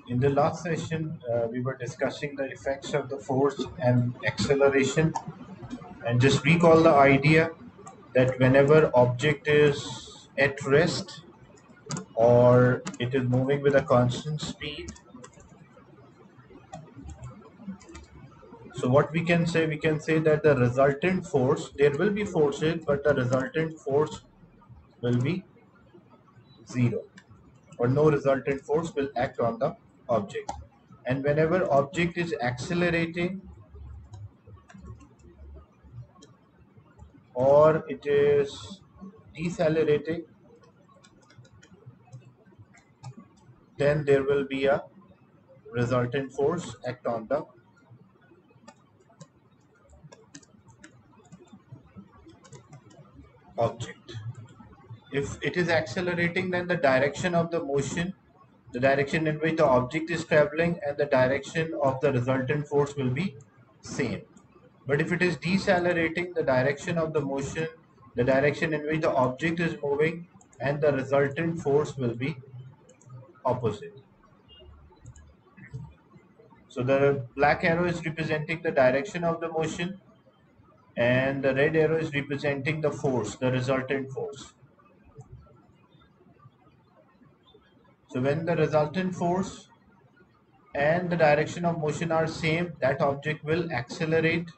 In the last session, we were discussing the effects of the force and acceleration, and just recall the idea that whenever object is at rest or it is moving with a constant speed, so what we can say that the resultant force, there will be forces, but the resultant force will be zero, or no resultant force will act on the object. And whenever object is accelerating or it is decelerating, then there will be a resultant force act on the object. If it is accelerating, then the direction of the motion, the direction in which the object is traveling, and the direction of the resultant force will be same. But if it is decelerating, the direction of the motion, the direction in which the object is moving, and the resultant force will be opposite. So the black arrow is representing the direction of the motion, and the red arrow is representing the force, the resultant force. So when the resultant force and the direction of motion are same, that object will accelerate.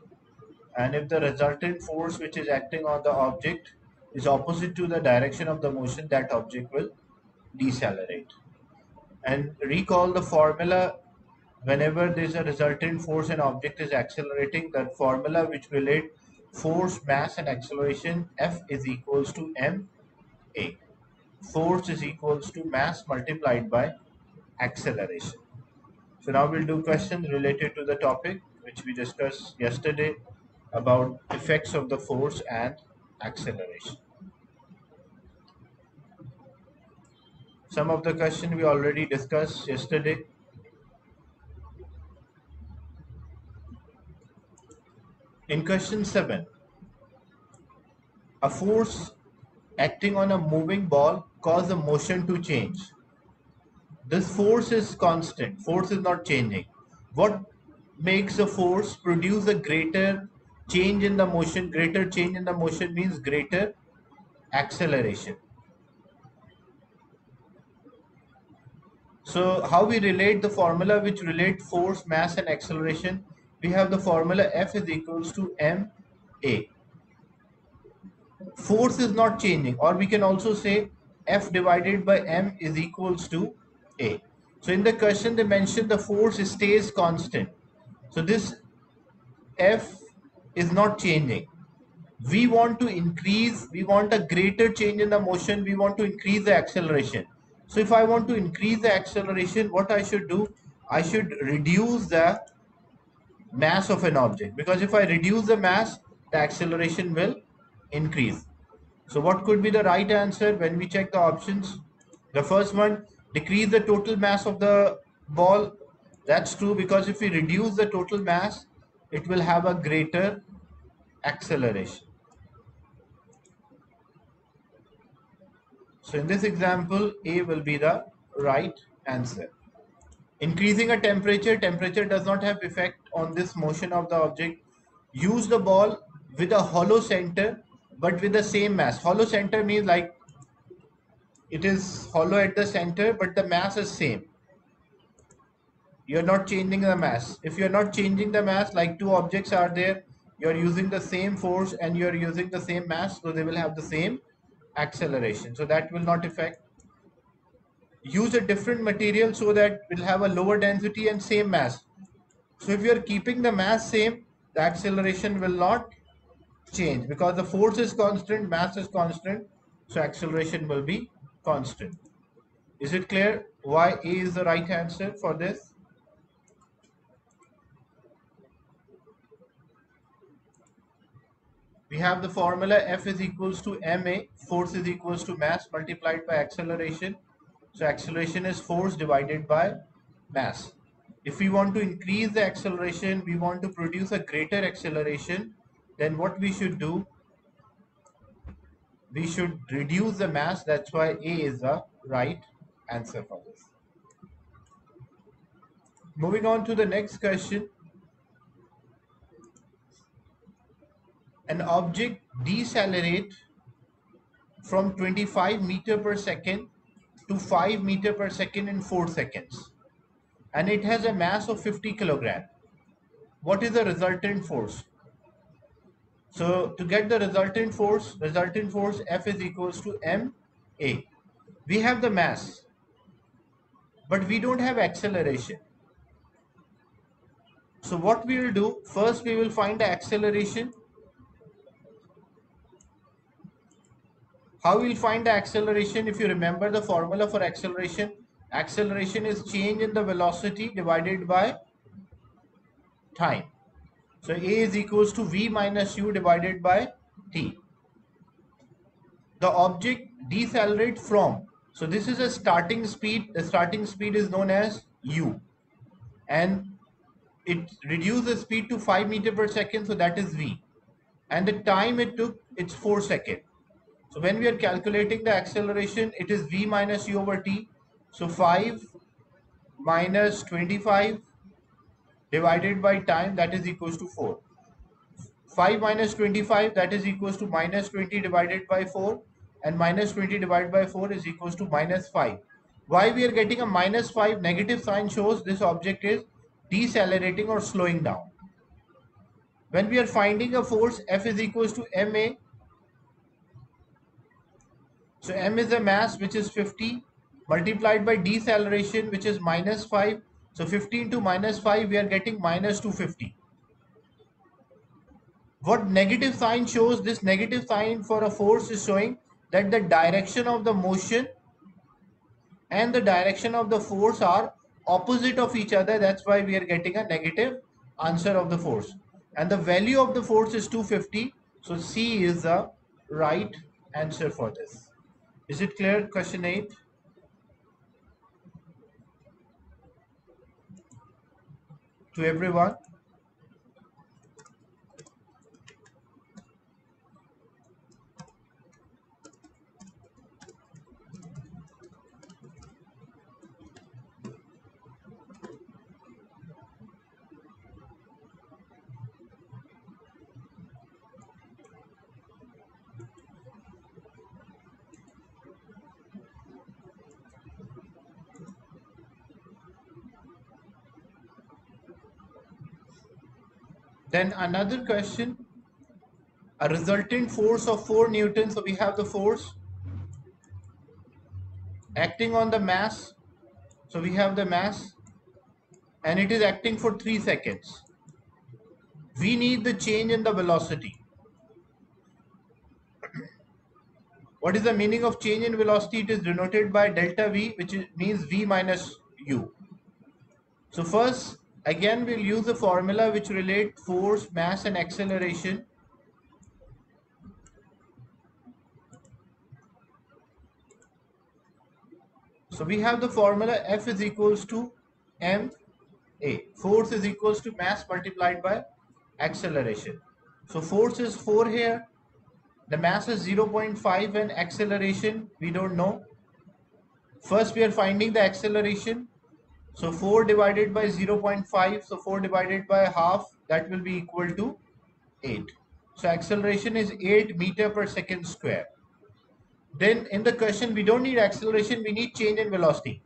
And if the resultant force which is acting on the object is opposite to the direction of the motion, that object will decelerate. And recall the formula. Whenever there is a resultant force and object is accelerating, that formula which relate force, mass and acceleration, F is equals to ma. Force is equals to mass multiplied by acceleration. So now we'll do questions related to the topic which we discussed yesterday about effects of the force and acceleration. Some of the questions we already discussed yesterday. In question 7, a force acting on a moving ball causes the motion to change. This force is constant, force is not changing. What makes a force produce a greater change in the motion? Greater change in the motion means greater acceleration. So how we relate the formula which relate force, mass and acceleration? We have the formula F is equals to ma. Force is not changing, or we can also say F divided by m is equals to a. So in the question they mentioned the force stays constant. So this F is not changing. We want to increase, we want a greater change in the motion, we want to increase the acceleration. So if I want to increase the acceleration, what I should do? I should reduce the mass of an object, because if I reduce the mass, the acceleration will increase. So what could be the right answer when we check the options? The first one, decrease the total mass of the ball. That's true, because if we reduce the total mass, it will have a greater acceleration. So in this example, A will be the right answer. Increasing a temperature, temperature does not have effect on this motion of the object. Use the ball with a hollow center but with the same mass. Hollow center means like it is hollow at the center but the mass is same. You're not changing the mass. If you're not changing the mass, like two objects are there, you're using the same force and you're using the same mass, so they will have the same acceleration. So that will not affect. Use a different material so that we'll have a lower density and same mass. So if you're keeping the mass same, the acceleration will not change, because the force is constant, mass is constant, so acceleration will be constant. Is it clear why A is the right answer for this? We have the formula F is equals to ma, force is equals to mass multiplied by acceleration. So acceleration is force divided by mass. If we want to increase the acceleration, we want to produce a greater acceleration, then what we should do? We should reduce the mass. That's why A is the right answer for this. Moving on to the next question. An object decelerate from 25 meter per second to 5 meter per second in 4 seconds, and it has a mass of 50 kilogram. What is the resultant force? So to get the resultant force F is equals to ma. We have the mass, but we don't have acceleration. So what we will do, first we will find the acceleration. How we will find the acceleration? If you remember the formula for acceleration, acceleration is change in the velocity divided by time. So A is equals to V minus U divided by T. The object decelerates from, so this is a starting speed. The starting speed is known as U, and it reduces speed to 5 meter per second, so that is V, and the time it took, it's 4 seconds. So when we are calculating the acceleration, it is V minus U over T. So 5 minus 25 divided by time, that is equals to 4. 5 minus 25, that is equals to minus 20 divided by 4, and minus 20 divided by 4 is equals to minus 5. Why we are getting a minus 5? Negative sign shows this object is decelerating or slowing down. When we are finding a force, F is equals to ma. So m is a mass, which is 50, multiplied by deceleration, which is minus 5. So 15 to minus 5, we are getting minus 250. What negative sign shows? This negative sign for a force is showing that the direction of the motion and the direction of the force are opposite of each other. That's why we are getting a negative answer of the force. And the value of the force is 250. So C is the right answer for this. Is it clear? Question 8. To everyone. Then another question, a resultant force of 4 newtons. So we have the force acting on the mass. So we have the mass, and it is acting for 3 seconds. We need the change in the velocity. What is the meaning of change in velocity? It is denoted by delta V, which means V minus U. So first, again, we'll use a formula which relate force, mass, and acceleration. So we have the formula F is equals to ma. Force is equals to mass multiplied by acceleration. So force is 4 here. The mass is 0.5 and acceleration we don't know. First we are finding the acceleration. So 4 divided by 0.5. So 4 divided by half, that will be equal to 8. So acceleration is 8 meter per second square. Then in the question, we don't need acceleration, we need change in velocity.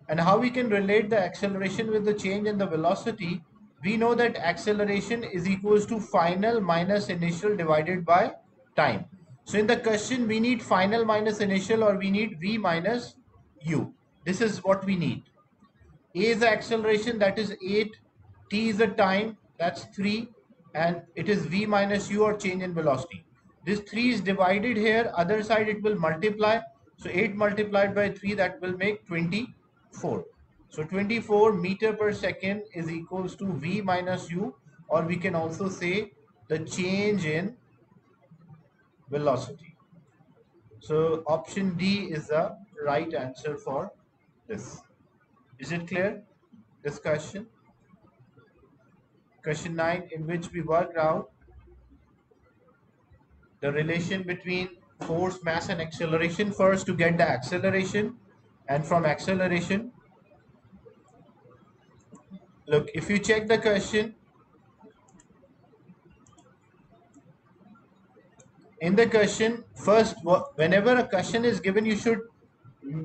And how we can relate the acceleration with the change in the velocity? We know that acceleration is equals to final minus initial divided by time. So in the question, we need final minus initial, or we need V minus U. This is what we need. A is the acceleration, that is 8. T is the time, that's 3. And it is V minus U, or change in velocity. This 3 is divided here, other side it will multiply. So 8 multiplied by 3, that will make 24. So 24 meter per second is equals to V minus U, or we can also say the change in velocity. So option D is the right answer for this. Is it clear? This question? Question 9, in which we worked out the relation between force, mass, and acceleration. First to get the acceleration, and from acceleration Look, if you check the question, in the question, first, whenever a question is given, you should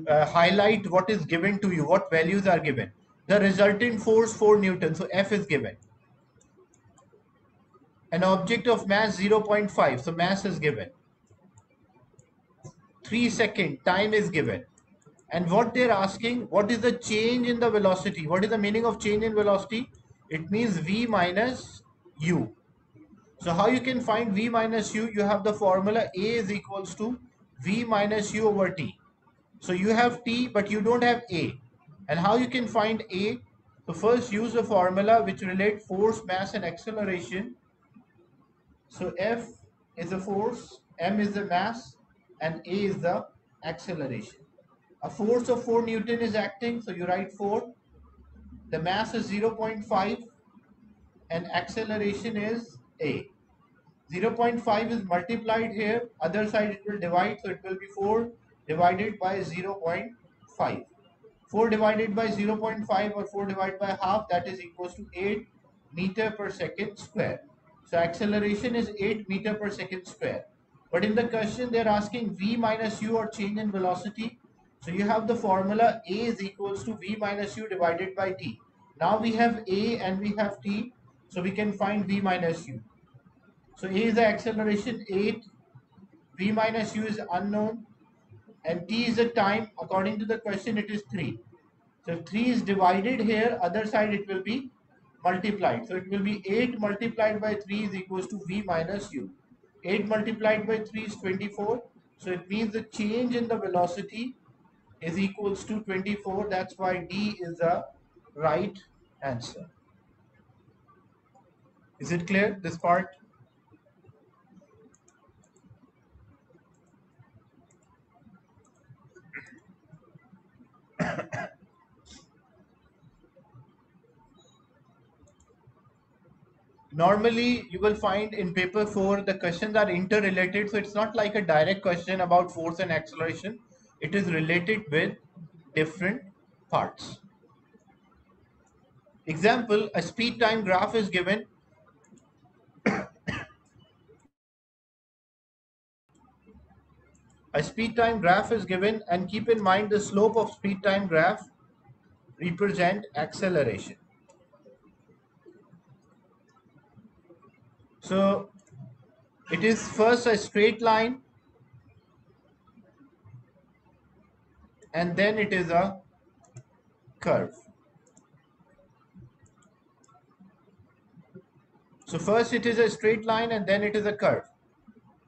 highlight what is given to you, what values are given. The resultant force 4 Newton, so F is given. An object of mass 0.5, so mass is given. 3 second time is given. And what they're asking, what is the change in the velocity? What is the meaning of change in velocity? It means v minus u. So how you can find v minus u? You have the formula A is equals to v minus u over t. So you have t, but you don't have A. And how you can find A? So first use the formula which relate force, mass and acceleration. So F is the force, M is the mass, and A is the acceleration. A force of 4 Newton is acting, so you write 4. The mass is 0.5 and acceleration is A. 0.5 is multiplied here, other side it will divide, so it will be 4 divided by 0.5. 4 divided by 0.5 or 4 divided by half, that is equals to 8 meter per second square. So acceleration is 8 meter per second square. But in the question they're asking v minus u or change in velocity. So you have the formula A is equals to v minus u divided by t. Now we have A and we have t, so we can find v minus u. So A is the acceleration 8, v minus u is unknown, and t is the time. According to the question it is 3. So if 3 is divided here, other side it will be multiplied. So it will be 8 multiplied by 3 is equals to v minus u. 8 multiplied by 3 is 24. So it means the change in the velocity is equals to 24. That's why D is the right answer. Is it clear, this part? Normally you will find in paper 4 the questions are interrelated, so it's not like a direct question about force and acceleration. It is related with different parts. Example, a speed time graph is given. A speed time graph is given, and keep in mind the slope of speed time graph represent acceleration. So it is first a straight line and then it is a curve. So first it is a straight line and then it is a curve.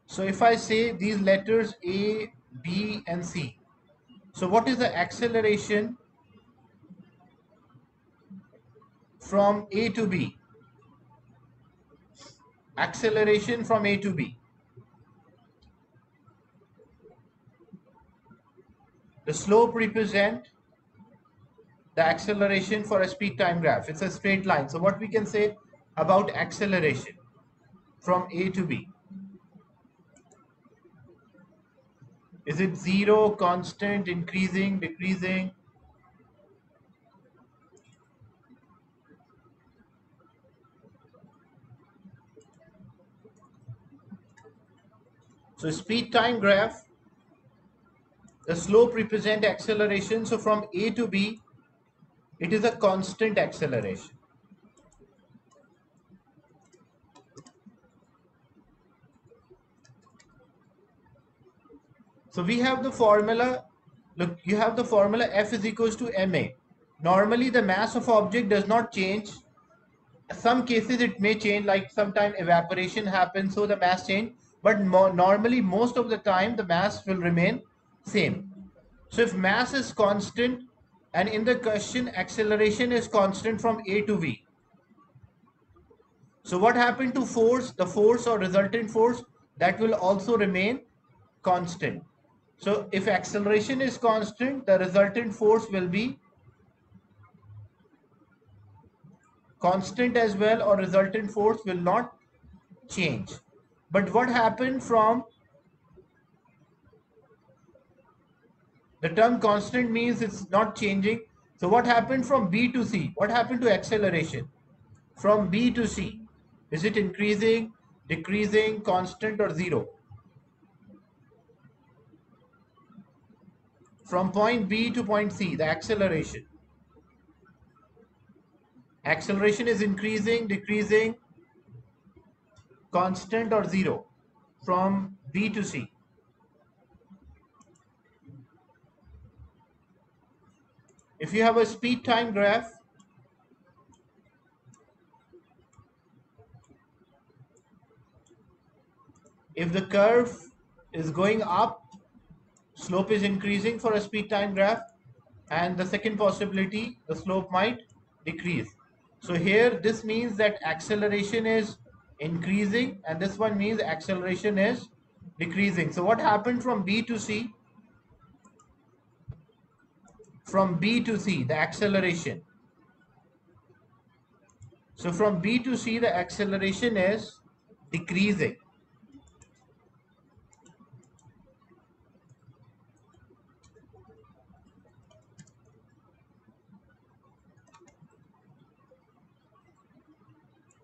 So if I say these letters A, B and C, so what is the acceleration from A to B? Acceleration from A to B. The slope represent the acceleration for a speed time graph. It's a straight line. So what we can say about acceleration from A to B? Is it zero, constant, increasing, decreasing? So speed time graph, the slope represent acceleration. So from A to B, it is a constant acceleration. So we have the formula. Look, you have the formula F is equals to ma. Normally the mass of object does not change. Some cases it may change, like sometime evaporation happens, so the mass change. But normally most of the time the mass will remain same. So if mass is constant and in the question acceleration is constant from A to B. So what happened to force? The force or resultant force, that will also remain constant. So if acceleration is constant, the resultant force will be constant as well, or resultant force will not change. But what happened from the term constant means it's not changing. So what happened from B to C? What happened to acceleration? From B to C, is it increasing, decreasing, constant, or zero? From point B to point C, the acceleration. Acceleration is increasing, decreasing, constant, or zero from B to C. If you have a speed time graph, if the curve is going up, slope is increasing for a speed time graph, and the second possibility, the slope might decrease. So here this means that acceleration is increasing, and this one means acceleration is decreasing. So what happened from B to C? From B to C, the acceleration. So from B to C, the acceleration is decreasing.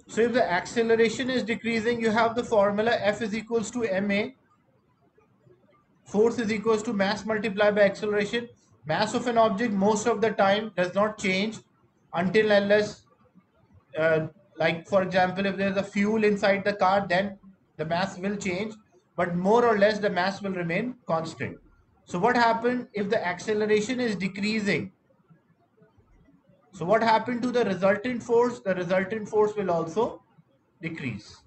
So if the acceleration is decreasing, you have the formula F is equals to ma. Force is equals to mass multiplied by acceleration. Mass of an object most of the time does not change until unless, like for example, if there's a fuel inside the car, then the mass will change, but more or less the mass will remain constant. So what happened if the acceleration is decreasing? So what happened to the resultant force? The resultant force will also decrease.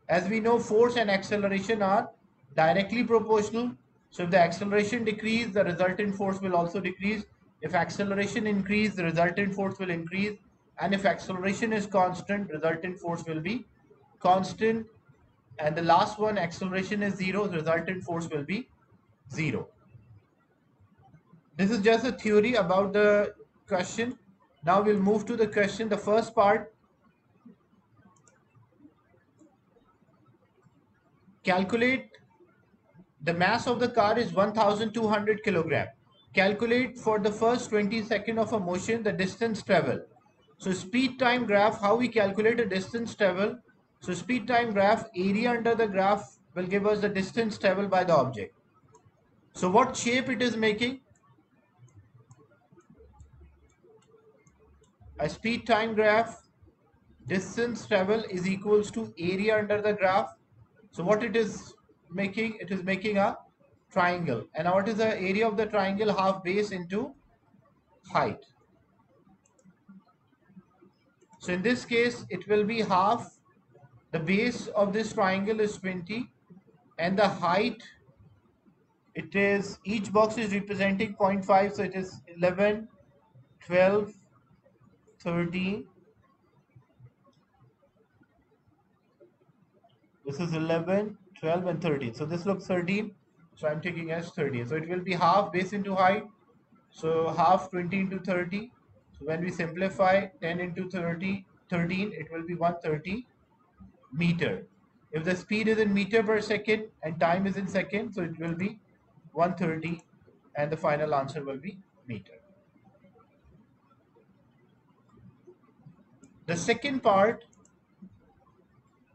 As we know, force and acceleration are directly proportional. So if the acceleration decreases, the resultant force will also decrease. If acceleration increases, the resultant force will increase. And if acceleration is constant, resultant force will be constant. And the last one, acceleration is zero, the resultant force will be zero. This is just a theory about the question. Now we'll move to the question. The first part, calculate the mass of the car is 1200 kilogram. Calculate for the first 20 seconds of a motion the distance travel. So speed time graph, how we calculate a distance travel. So speed time graph, area under the graph will give us the distance travel by the object. So what shape it is making? A speed time graph, distance travel is equals to area under the graph. So what it is making? It is making a triangle. And what is the area of the triangle? Half base into height. So in this case, it will be half. The base of this triangle is 20, and the height, it is, each box is representing 0.5, so it is 11, 12, 13. This is 11, 12, and 13. So this looks 13. So I'm taking as 13. So it will be half base into height. So half 20 into 30. So when we simplify 10 into 30, 13, it will be 130 meter. If the speed is in meter per second and time is in second, so it will be 130, and the final answer will be meter. The second part,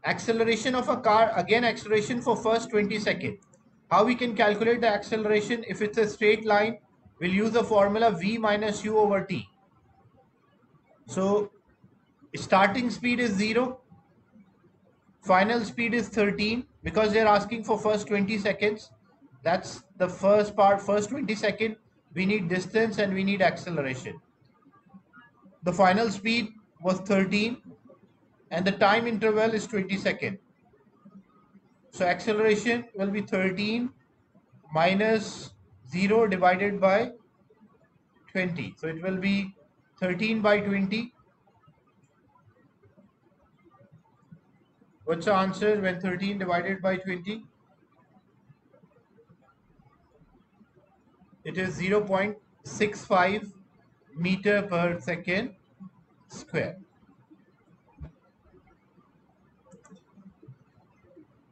acceleration of a car, again acceleration for first 20 seconds. How we can calculate the acceleration? If it's a straight line, we'll use the formula V minus U over T. So starting speed is 0, final speed is 13, because they're asking for first 20 seconds. That's the first part, first 20 seconds. We need distance and we need acceleration. The final speed was 13 and the time interval is 20 seconds. So acceleration will be 13 minus 0 divided by 20. So it will be 13 by 20. What's the answer when 13 divided by 20? It is 0.65 meter per second square.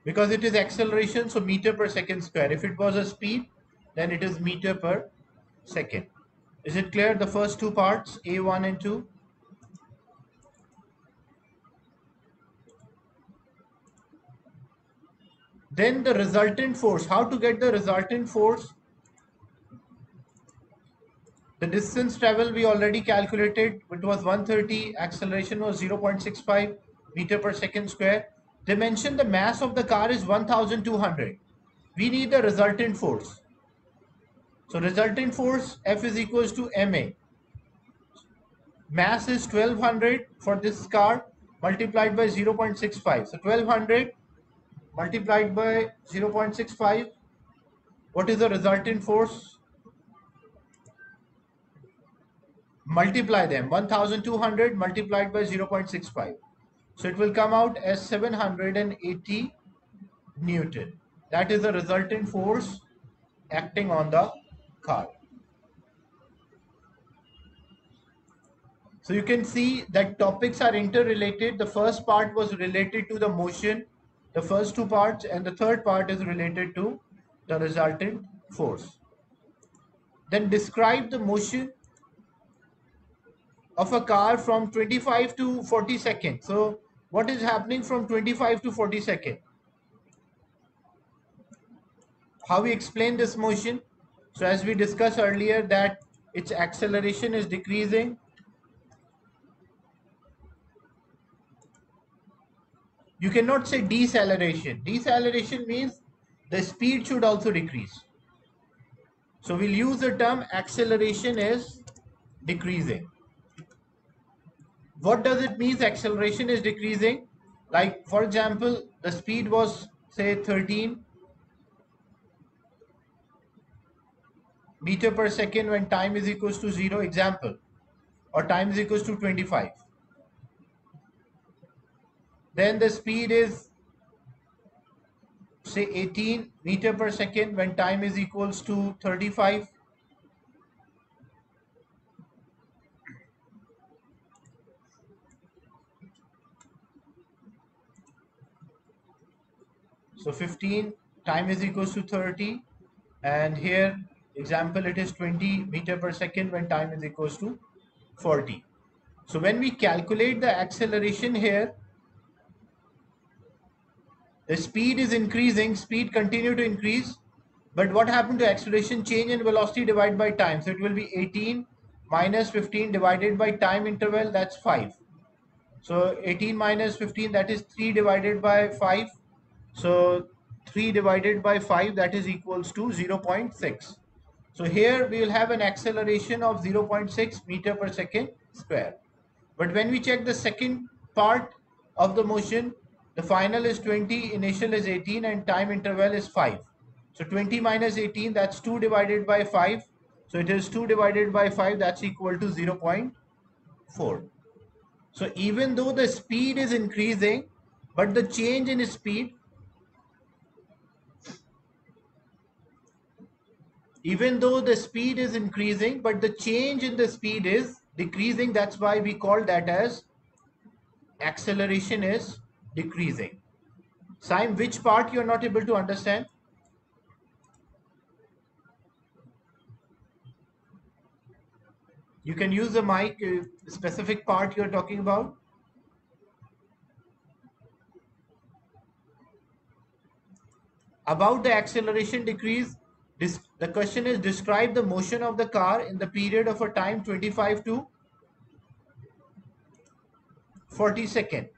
Because it is acceleration, so meter per second square. If it was a speed, then it is meter per second. Is it clear, the first two parts, A1 and 2? Then the resultant force. How to get the resultant force? The distance travel we already calculated. It was 130. Acceleration was 0.65 meter per second square. They mentioned the mass of the car is 1200. We need the resultant force. So resultant force F is equals to ma. Mass is 1200 for this car multiplied by 0.65. So 1200 multiplied by 0.65. What is the resultant force? Multiply them. 1200 multiplied by 0.65. So it will come out as 780 Newton. That is the resultant force acting on the car. So you can see that topics are interrelated. The first part was related to the motion, the first two parts, and the third part is related to the resultant force. Then describe the motion of a car from 25 to 40 seconds. So what is happening from 25 to 40 seconds? How we explain this motion? So as we discussed earlier that its acceleration is decreasing. You cannot say deceleration. Deceleration means the speed should also decrease. So we'll use the term acceleration is decreasing. What does it mean acceleration is decreasing? Like for example, the speed was say 13 meter per second when time is equals to 0, example, or time is equals to 25. Then the speed is say 18 meter per second when time is equals to 35. So 15 time is equals to 30, and here example it is 20 meter per second when time is equals to 40. So when we calculate the acceleration here, the speed is increasing, speed continue to increase, but what happened to acceleration? Change in velocity divided by time. So it will be 18 minus 15 divided by time interval, that's 5. So 18 minus 15, that is 3 divided by 5. So 3 divided by 5, that is equals to 0.6. So here we will have an acceleration of 0.6 meter per second square. But when we check the second part of the motion, the final is 20, initial is 18, and time interval is 5. So 20 minus 18, that's 2 divided by 5. So it is 2 divided by 5, that's equal to 0.4. So even though the speed is increasing, but the change in speed, even though the speed is increasing, but the change in the speed is decreasing, that's why we call that as acceleration is decreasing. Saim, which part you are not able to understand? You can use the mic, specific part you are talking about. About the acceleration decrease, the question is describe the motion of the car in the period of a time 25 to 40 seconds.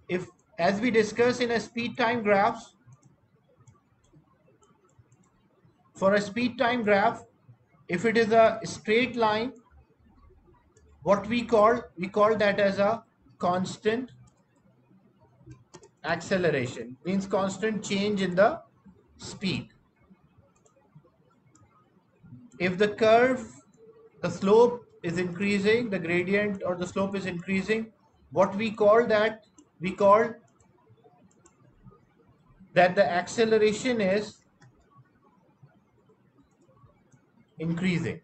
If, as we discussed in a speed time graphs, for a speed time graph, if it is a straight line, what we call that as a constant acceleration, means constant change in the speed. If the curve, the slope is increasing, the gradient or the slope is increasing, what we call that? We call that the acceleration is increasing.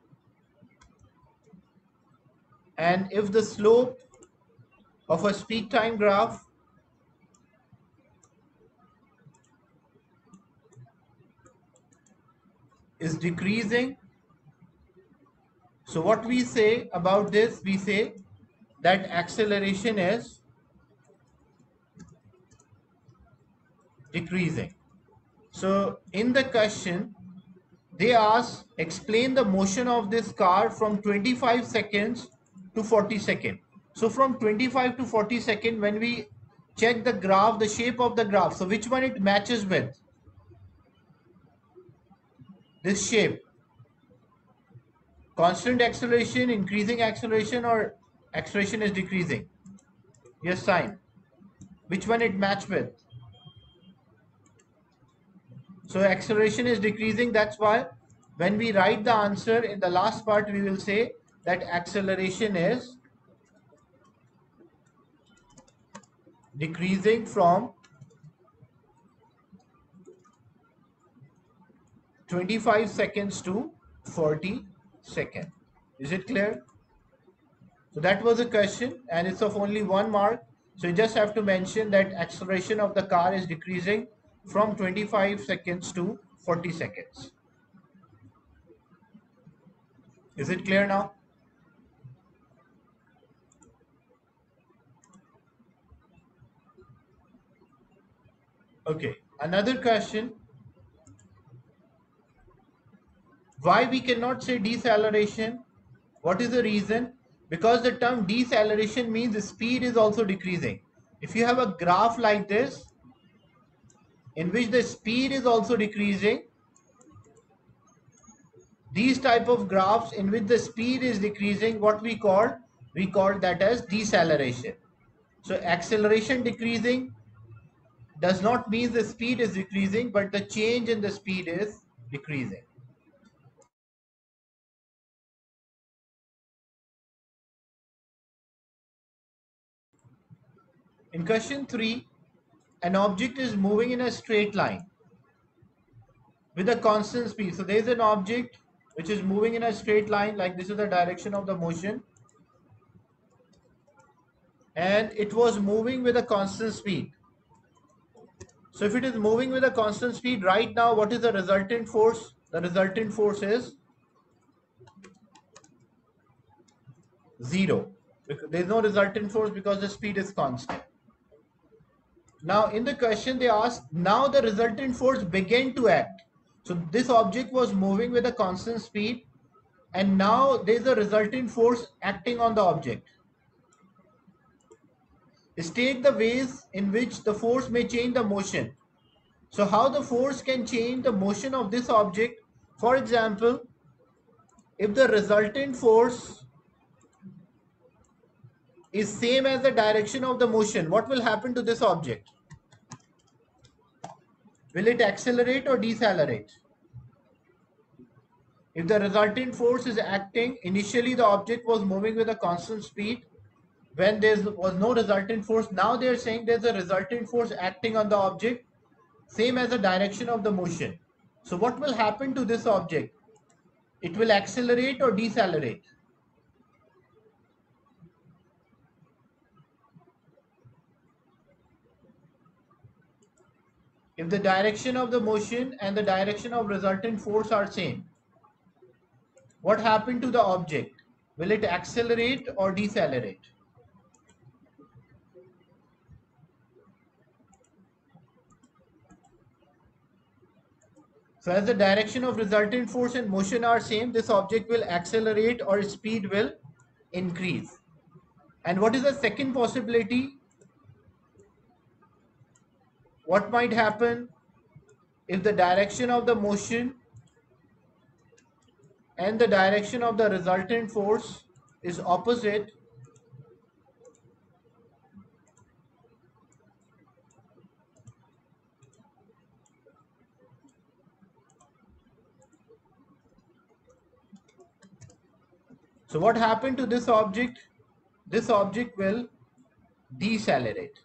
And if the slope of a speed time graph is decreasing, So what we say about this, we say that acceleration is decreasing. So in the question, they ask, explain the motion of this car from 25 seconds to 40 seconds. So from 25 to 40 seconds, when we check the graph, the shape of the graph, so which one it matches with? This shape. Constant acceleration, increasing acceleration, or acceleration is decreasing? Yes, sign. Which one it match with? So acceleration is decreasing. That's why when we write the answer in the last part, we will say that acceleration is decreasing from 25 seconds to 40 seconds. Is it clear? So that was a question and it's of only 1 mark. So you just have to mention that acceleration of the car is decreasing from 25 seconds to 40 seconds. Is it clear now? Okay, another question. Why we cannot say deceleration? What is the reason? Because the term deceleration means the speed is also decreasing. If you have a graph like this, in which the speed is also decreasing, these type of graphs in which the speed is decreasing, what we call that as deceleration. So acceleration decreasing does not mean the speed is decreasing, but the change in the speed is decreasing. In question 3, an object is moving in a straight line with a constant speed. So there is an object which is moving in a straight line, like this is the direction of the motion, and it was moving with a constant speed. So if it is moving with a constant speed, right now what is the resultant force? The resultant force is 0. There is no resultant force because the speed is constant. Now in the question they ask, now the resultant force began to act. So this object was moving with a constant speed and now there is a resultant force acting on the object. State the ways in which the force may change the motion. So how the force can change the motion of this object? For example, if the resultant force is same as the direction of the motion, what will happen to this object? Will it accelerate or decelerate? If the resultant force is acting, initially the object was moving with a constant speed. When there was no resultant force, now they are saying there's a resultant force acting on the object, same as the direction of the motion. So what will happen to this object? It will accelerate or decelerate? If the direction of the motion and the direction of resultant force are same, what happened to the object? Will it accelerate or decelerate? So as the direction of resultant force and motion are same, this object will accelerate or its speed will increase. And what is the second possibility? What might happen if the direction of the motion and the direction of the resultant force is opposite? So what happened to this object? This object will decelerate.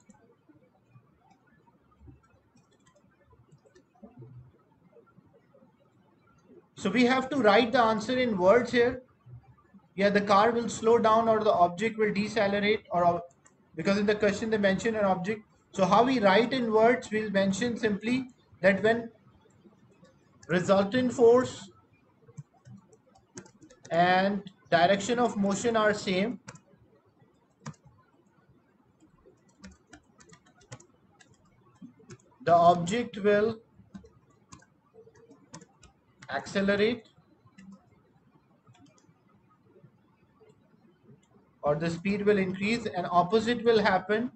So we have to write the answer in words here. Yeah, the car will slow down or the object will decelerate, or because in the question they mention an object. So how we write in words, we'll mention simply that when resultant force and direction of motion are same, the object will accelerate or the speed will increase, and opposite will happen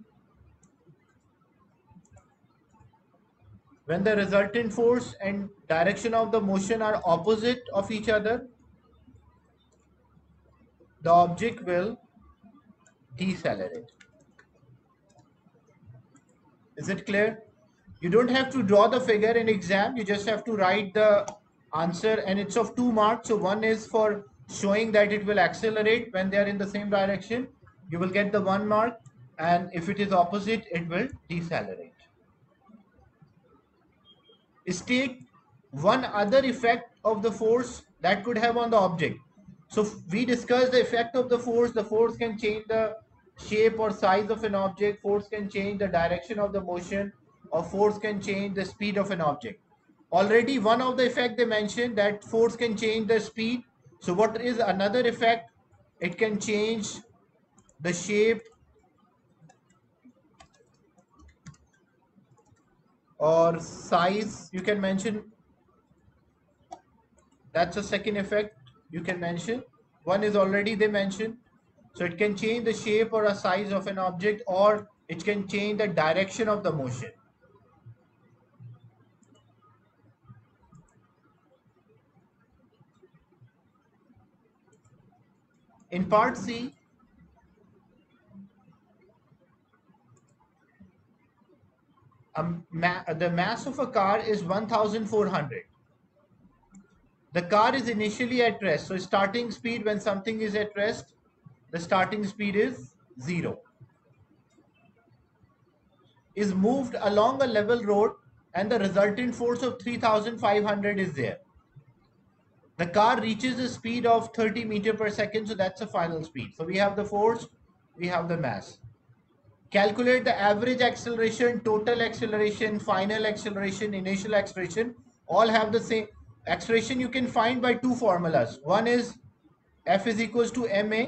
when the resultant force and direction of the motion are opposite of each other. The object will decelerate. Is it clear? You don't have to draw the figure in exam, you just have to write the answer, and it's of 2 marks. So one is for showing that it will accelerate when they are in the same direction, you will get the 1 mark, and if it is opposite it will decelerate. State one other effect of the force that could have on the object. So we discussed the effect of the force. The force can change the shape or size of an object, force can change the direction of the motion, or force can change the speed of an object. Already one of the effect they mentioned that force can change the speed. So what is another effect? It can change the shape or size, you can mention. That's a second effect you can mention. One is already they mentioned. So it can change the shape or a size of an object, or it can change the direction of the motion. In part C, the mass of a car is 1400. The car is initially at rest. So starting speed when something is at rest, the starting speed is 0. Is moved along a level road and the resultant force of 3500 is there. The car reaches a speed of 30 meter per second, so that's the final speed. So we have the force, we have the mass. Calculate the average acceleration, total acceleration, final acceleration, initial acceleration. All have the same acceleration. You can find by two formulas. One is F is equals to ma.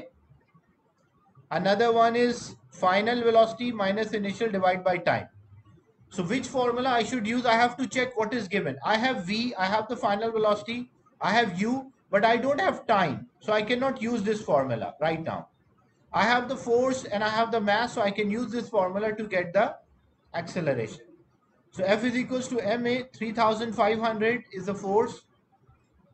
Another one is final velocity minus initial divided by time. So which formula I should use? I have to check what is given. I have v, I have the final velocity, I have u, but I don't have time. So I cannot use this formula right now. I have the force and I have the mass, so I can use this formula to get the acceleration. So F is equals to ma, 3500 is the force.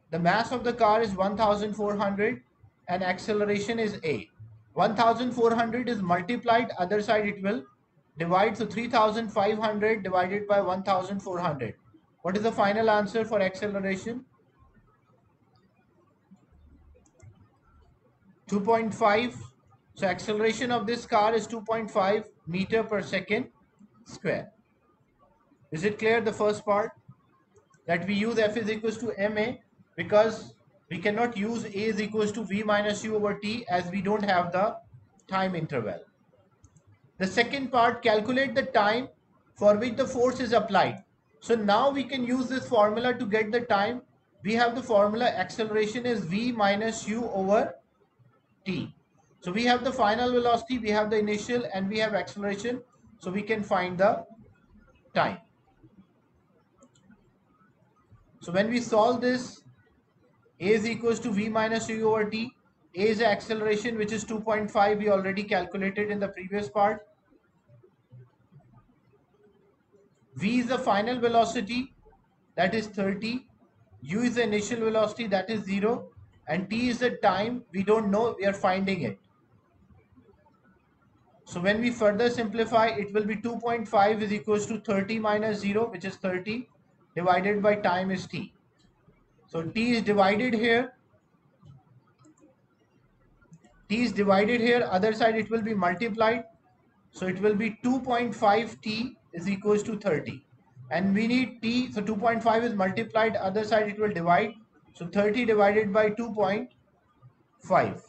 The mass of the car is 1400 and acceleration is a. 1400 is multiplied, other side it will divide. So 3500 divided by 1400. What is the final answer for acceleration? 2.5. So acceleration of this car is 2.5 meter per second square. Is it clear, the first part? That we use F is equals to ma because we cannot use A is equals to V minus U over T as we don't have the time interval. The second part, calculate the time for which the force is applied. So now we can use this formula to get the time. We have the formula acceleration is V minus U over T. So we have the final velocity, we have the initial, and we have acceleration. So we can find the time. So when we solve this, A is equals to V minus U over T. A is the acceleration, which is 2.5. We already calculated in the previous part. V is the final velocity, that is 30. U is the initial velocity, that is 0. And T is the time, we don't know, we are finding it. So when we further simplify, it will be 2.5 is equals to 30 minus 0, which is 30, divided by time is T. So T is divided here. T is divided here, other side it will be multiplied. So it will be 2.5 T is equals to 30. And we need T, so 2.5 is multiplied, other side it will divide. So 30 divided by 2.5.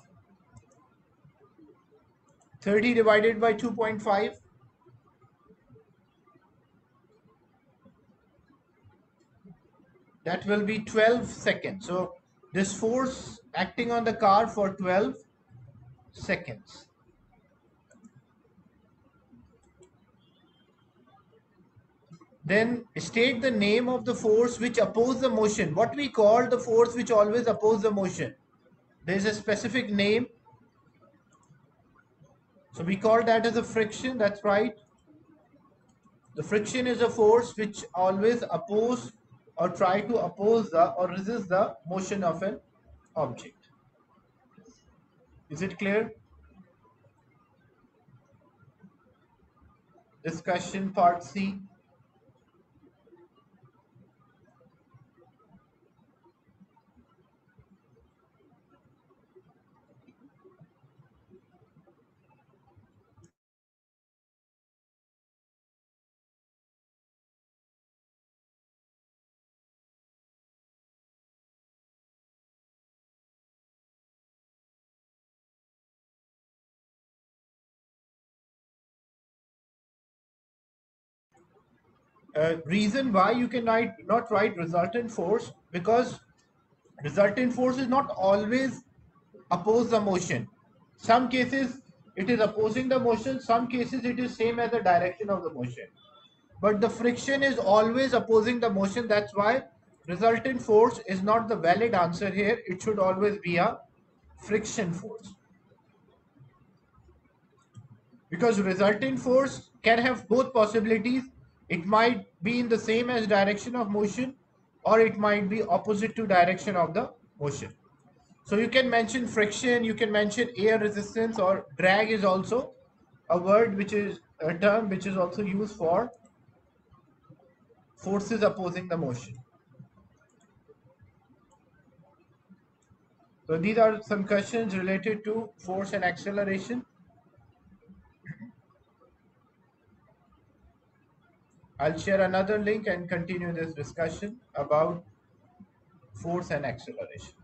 30 divided by 2.5. That will be 12 seconds. So This force acting on the car for 12 seconds. Then state the name of the force which oppose the motion. What we call the force which always oppose the motion. There is a specific name. So we call that as a friction. That's right. The friction is a force which always oppose or try to oppose the or resist the motion of an object. Is it clear? Discussion part C. Reason why you can not write resultant force, because resultant force is not always oppose the motion. Some cases it is opposing the motion, some cases it is same as the direction of the motion. But the friction is always opposing the motion. That's why resultant force is not the valid answer here. It should always be a friction force. Because resultant force can have both possibilities. It might be in the same as direction of motion, or it might be opposite to direction of the motion. So you can mention friction, you can mention air resistance, or drag is also a word which is a term which is also used for forces opposing the motion. So these are some questions related to force and acceleration. I'll share another link and continue this discussion about force and acceleration.